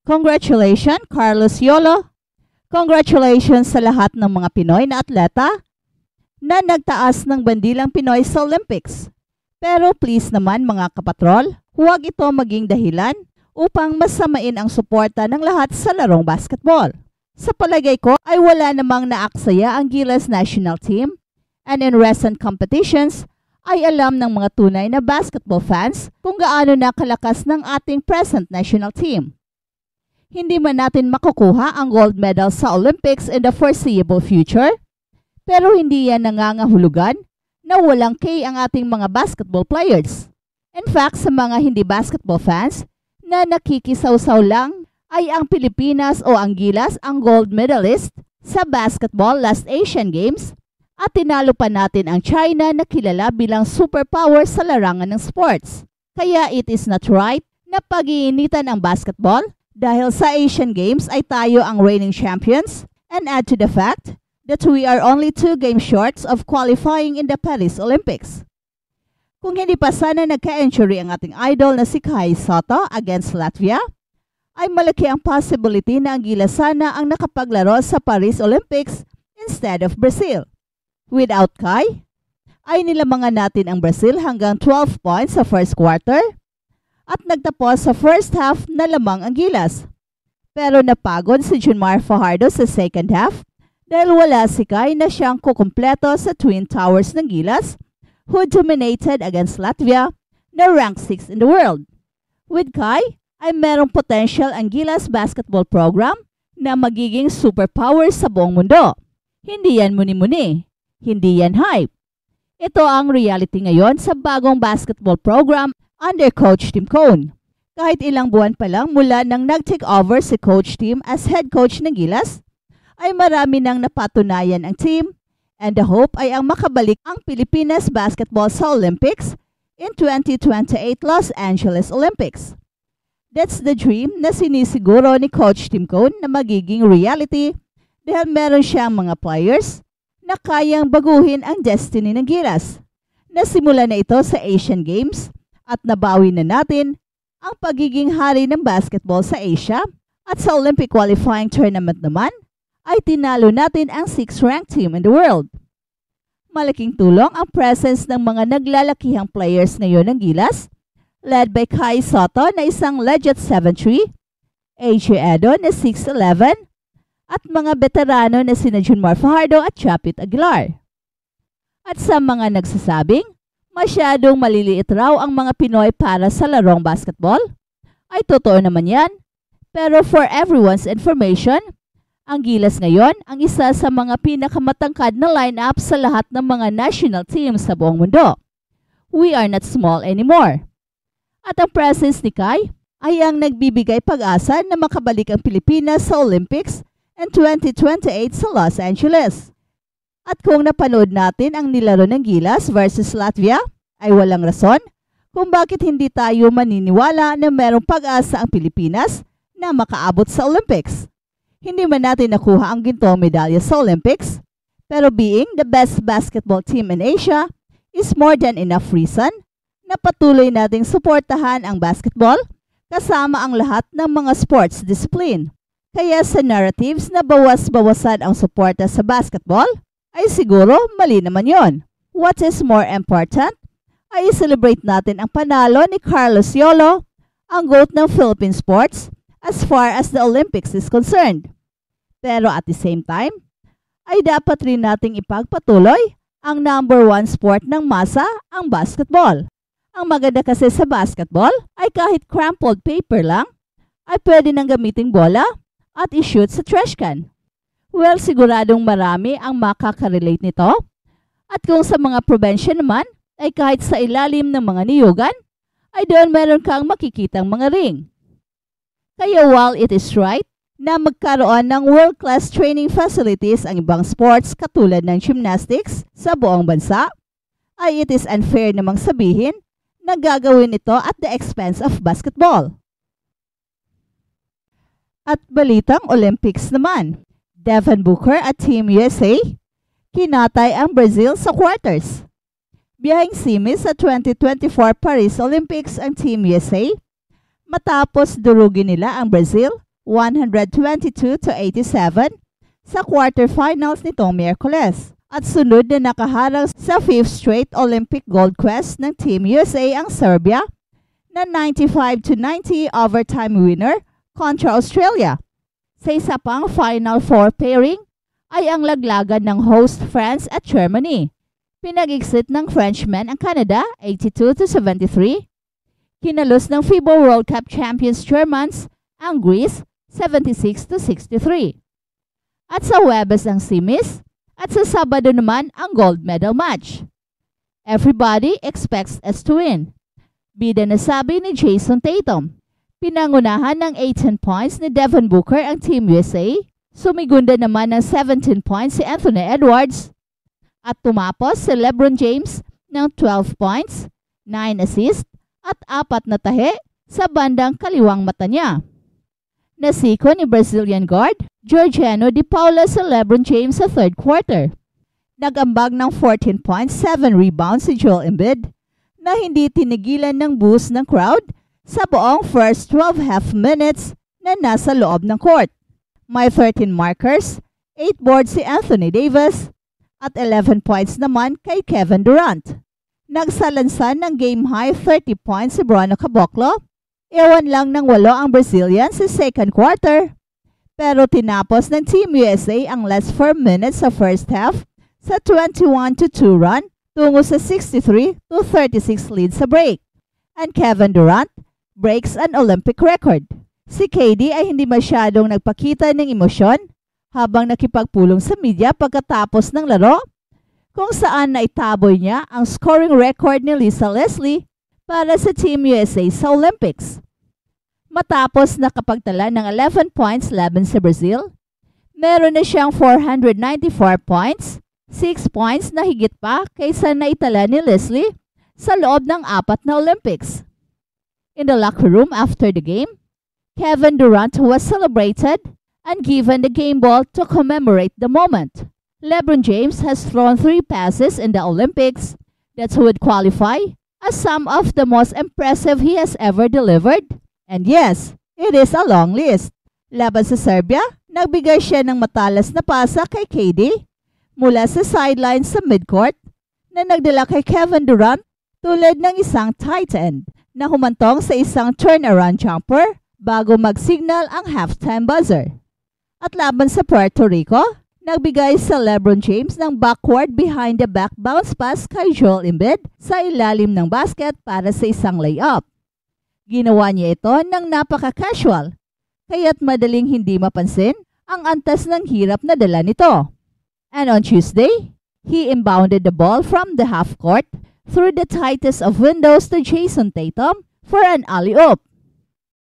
Congratulations, Carlos Yolo! Congratulations sa lahat ng mga Pinoy na atleta na nagtaas ng bandilang Pinoy sa Olympics. Pero please naman mga kapatrol, huwag ito maging dahilan upang masamain ang suporta ng lahat sa larong basketball. Sa palagay ko ay wala namang naaksaya ang Gilas national team, and in recent competitions ay alam ng mga tunay na basketball fans kung gaano na kalakas ng ating present national team. Hindi man natin makukuha ang gold medal sa Olympics in the foreseeable future, pero hindi yan nangangahulugan na walang K ang ating mga basketball players. In fact, sa mga hindi basketball fans na nakikisawsaw lang ay ang Pilipinas o ang Gilas ang gold medalist sa basketball last Asian Games at tinalo pa natin ang China na kilala bilang superpower sa larangan ng sports. Kaya it is not right na pag-iinitan ang basketball dahil sa Asian Games ay tayo ang reigning champions, and add to the fact that we are only 2 games short of qualifying in the Paris Olympics. Kung hindi pa sana nagka-injury ang ating idol na si Kai Sotto against Latvia, ay malaki ang possibility na ang Gilas sana ang nakapaglaro sa Paris Olympics instead of Brazil. Without Kai, ay nilamangan natin ang Brazil hanggang 12 points sa first quarter at nagtapos sa first half na lamang ang Gilas. Pero napagod si Junmar Fajardo sa second half dahil wala si Kai na siyang kukumpleto sa Twin Towers ng Gilas, who dominated against Latvia na ranked 6th in the world. With Kai ay merong potential ang Gilas basketball program na magiging superpower sa buong mundo. Hindi yan muni-muni, hindi yan hype. Ito ang reality ngayon sa bagong basketball program under Coach Tim Cone. Kahit ilang buwan pa lang mula nang nag-take over si Coach Tim as head coach ng Gilas, ay marami nang napatunayan ang team, and the hope ay ang makabalik ang Pilipinas basketball sa Olympics in 2028 Los Angeles Olympics. That's the dream na sinisiguro ni Coach Tim Cone na magiging reality dahil meron siyang mga players na kayang baguhin ang destiny ng Gilas. Nasimula na ito sa Asian Games at nabawi na natin ang pagiging hari ng basketball sa Asia, at sa Olympic qualifying tournament naman ay tinalo natin ang 6th ranked team in the world. Malaking tulong ang presence ng mga naglalakihang players ngayon ng Gilas, led by Kai Sotto na isang legit 7'3", AJ Edo na 6'11", at mga veterano na sina Junmar Fajardo at Chapit Aguilar. At sa mga nagsasabing masyadong maliliit raw ang mga Pinoy para sa larong basketball, ay totoo naman yan. Pero for everyone's information, ang Gilas ngayon ang isa sa mga pinakamatangkad na line-up sa lahat ng mga national teams sa buong mundo. We are not small anymore. At ang presence ni Kai ay ang nagbibigay pag-asa na makabalik ang Pilipinas sa Olympics in 2028 sa Los Angeles. At kung napanood natin ang nilaro ng Gilas versus Latvia, ay walang rason kung bakit hindi tayo maniniwala na merong pag-asa ang Pilipinas na makaabot sa Olympics. Hindi man natin nakuha ang gintong medalya sa Olympics, pero being the best basketball team in Asia is more than enough reason na patuloy nating suportahan ang basketball kasama ang lahat ng mga sports discipline. Kaya sa narratives na bawas-bawasan ang suporta sa basketball, ay siguro mali naman yon. What is more important ay i-celebrate natin ang panalo ni Carlos Yolo, ang GOAT ng Philippine sports, as far as the Olympics is concerned. Pero at the same time, ay dapat rin nating ipagpatuloy ang number 1 sport ng masa, ang basketball. Ang maganda kasi sa basketball ay kahit crumpled paper lang, ay pwede nang gamiting bola at i-shoot sa trash can. Well, siguradong marami ang makaka-relate nito. At kung sa mga probensya naman, ay kahit sa ilalim ng mga niyugan, ay doon meron kang makikitang mga ring. Kaya while it is right na magkaroon ng world-class training facilities ang ibang sports katulad ng gymnastics sa buong bansa, ay it is unfair namang sabihin na gagawin ito at the expense of basketball. At balitang Olympics naman, Devin Booker at Team USA kinatay ang Brazil sa quarters. Biyaheng simi sa 2024 Paris Olympics ang Team USA matapos durugin nila ang Brazil 122-87 sa quarterfinals nitong Miyerkules. At sunod na nakaharang sa 5th straight Olympic gold quest ng Team USA ang Serbia na 95-90 overtime winner kontra Australia. Sa isa pang Final Four pairing ay ang laglagan ng host France at Germany. Pinag-exit ng Frenchmen ang Canada 82-73. Kinalos ng FIBA World Cup champions Germans ang Greece 76-63. At sa Huwebes ang semis at sa Sabado naman ang gold medal match. Everybody expects us to win. Bida na sabi ni Jason Tatum. Pinangunahan ng 18 points ni Devin Booker ang Team USA. Sumigunda naman ng 17 points si Anthony Edwards. At tumapos si LeBron James ng 12 points, 9 assists at 4 na tahe sa bandang kaliwang mata niya. Nasiko ni Brazilian guard Georgiano Di Paula sa LeBron James sa third quarter. Nag-ambag ng 14 points, 7 rebounds si Joel Embiid na hindi tinigilan ng boost ng crowd sa buong first 12 half minutes na nasa loob ng court. May 13 markers, 8 boards si Anthony Davis at 11 points naman kay Kevin Durant. Nagsalansan ng game-high 30 points si Bruno Caboclo. Ewan lang ng 8 ang Brazilian sa second quarter. Pero tinapos ng Team USA ang last 4 minutes sa first half sa 21-2 run tungo sa 63-36 lead sa break. And Kevin Durant breaks an Olympic record. Si KD ay hindi masyadong nagpakita ng emosyon habang nakipagpulong sa media pagkatapos ng laro, kung saan naitaboy niya ang scoring record ni Lisa Leslie para sa Team USA sa Olympics. Matapos nakapagtala ng 11 points laban sa Brazil, meron na siyang 494 points, 6 points na higit pa kaysa naitala ni Leslie sa loob ng 4 na Olympics. In the locker room after the game, Kevin Durant was celebrated and given the game ball to commemorate the moment. LeBron James has thrown 3 passes in the Olympics that would qualify as some of the most impressive he has ever delivered. And yes, it is a long list. Laban sa Serbia, nagbigay siya ng matalas na pasa kay KD mula sa sideline sa midcourt na nagdala kay Kevin Durant tulad ng isang tight end na humantong sa isang turnaround jumper bago mag-signal ang halftime buzzer. At laban sa Puerto Rico, nagbigay sa LeBron James ng backward behind the back bounce pass kay Joel Embiid sa ilalim ng basket para sa isang layup. Ginawa niya ito ng napaka-casual, kaya't madaling hindi mapansin ang antas ng hirap na dala nito. And on Tuesday, he inbounded the ball from the half court through the tightest of windows to Jason Tatum for an alley-oop.